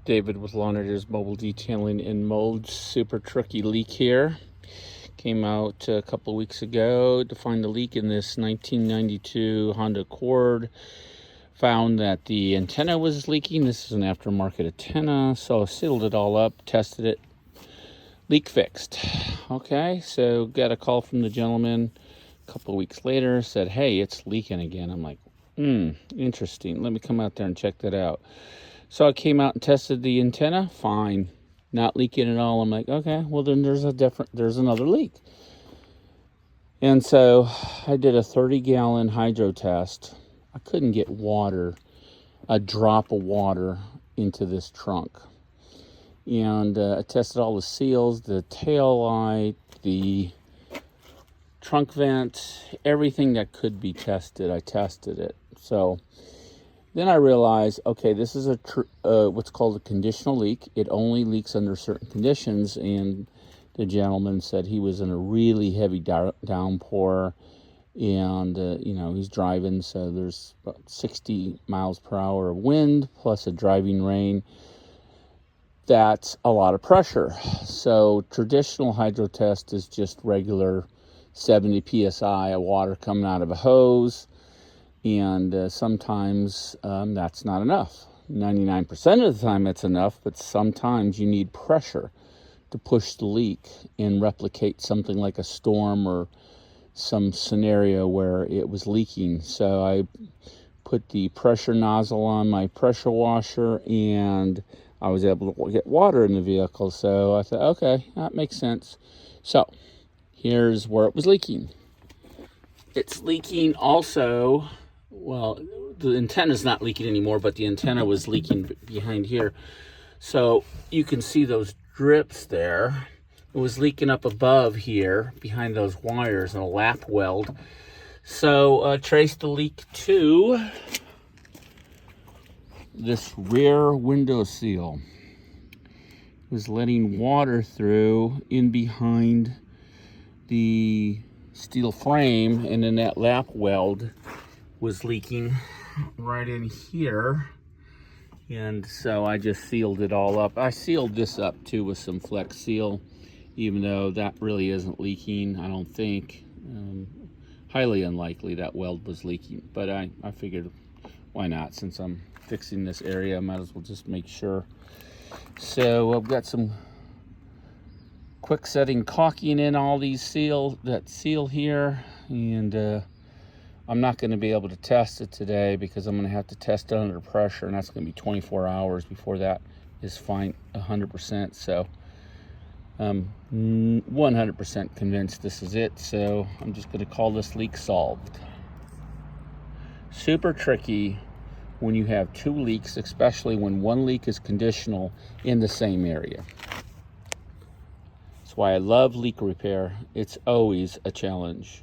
David with Lawn Editors Mobile Detailing in Mold. Super tricky leak here. Came out a couple of weeks ago to find the leak in this 1992 Honda Accord. Found that the antenna was leaking. This is an aftermarket antenna, so I sealed it all up, tested it. Leak fixed. Okay, so got a call from the gentleman a couple of weeks later, said, hey, it's leaking again. I'm like, interesting. Let me come out there and check that out. So I came out and tested the antenna. Fine, not leaking at all. I'm like, okay, well then there's another leak. And so I did a 30-gallon hydro test. I couldn't get water, a drop of water into this trunk. And I tested all the seals, the tail light, the trunk vent, everything that could be tested. I tested it. So then I realized, okay, this is what's called a conditional leak. It only leaks under certain conditions. And the gentleman said he was in a really heavy downpour, and he's driving, so there's about 60 miles per hour of wind plus a driving rain. That's a lot of pressure. So traditional hydro test is just regular 70 psi of water coming out of a hose. And sometimes that's not enough. 99% of the time it's enough, but sometimes you need pressure to push the leak and replicate something like a storm or some scenario where it was leaking. So I put the pressure nozzle on my pressure washer, and I was able to get water in the vehicle. So I thought, okay, that makes sense. So here's where it was leaking. It's leaking also. Well, the antenna's not leaking anymore, but the antenna was leaking behind here. So you can see those drips there. It was leaking up above here behind those wires in a lap weld. So traced the leak to this rear window seal. It was letting water through in behind the steel frame, and then that lap weld was leaking right in here. And so I just sealed it all up. I sealed this up too with some Flex Seal, even though that really isn't leaking, I don't think. Highly unlikely that weld was leaking, but I figured why not, since I'm fixing this area, I might as well just make sure. So I've got some quick setting caulking in all these seal here, and I'm not going to be able to test it today because I'm going to have to test it under pressure, and that's going to be 24 hours before that is fine 100%. So I'm 100% convinced this is it. So I'm just going to call this leak solved. Super tricky when you have two leaks, especially when one leak is conditional in the same area. That's why I love leak repair. It's always a challenge.